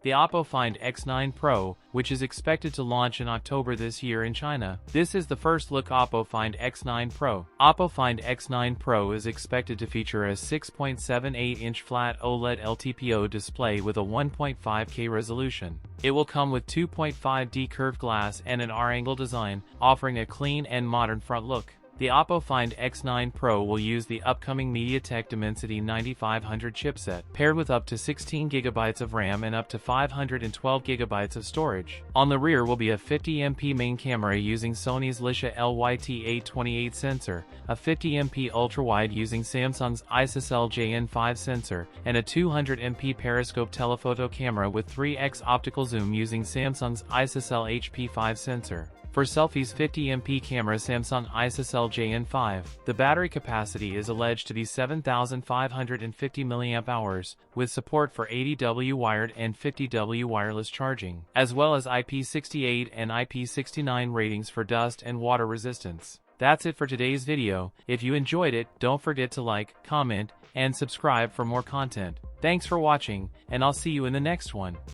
the Oppo Find X9 Pro, which is expected to launch in October this year in China. This is the first look Oppo Find X9 Pro. Oppo Find X9 Pro is expected to feature a 6.78-inch flat OLED LTPO display with a 1.5K resolution. It will come with 2.5D curved glass and an R-angle design, offering a clean and modern front look. The Oppo Find X9 Pro will use the upcoming MediaTek Dimensity 9500 chipset, paired with up to 16GB of RAM and up to 512GB of storage. On the rear will be a 50MP main camera using Sony's Lisha LYT828 sensor, a 50MP ultrawide using Samsung's ISOCELL JN5 sensor, and a 200MP periscope telephoto camera with 3x optical zoom using Samsung's ISOCELL HP5 sensor. For selfies, 50MP camera Samsung ISOCELL JN5. The battery capacity is alleged to be 7,550 mAh, with support for 80W wired and 50W wireless charging, as well as IP68 and IP69 ratings for dust and water resistance. That's it for today's video. If you enjoyed it, don't forget to like, comment, and subscribe for more content. Thanks for watching, and I'll see you in the next one.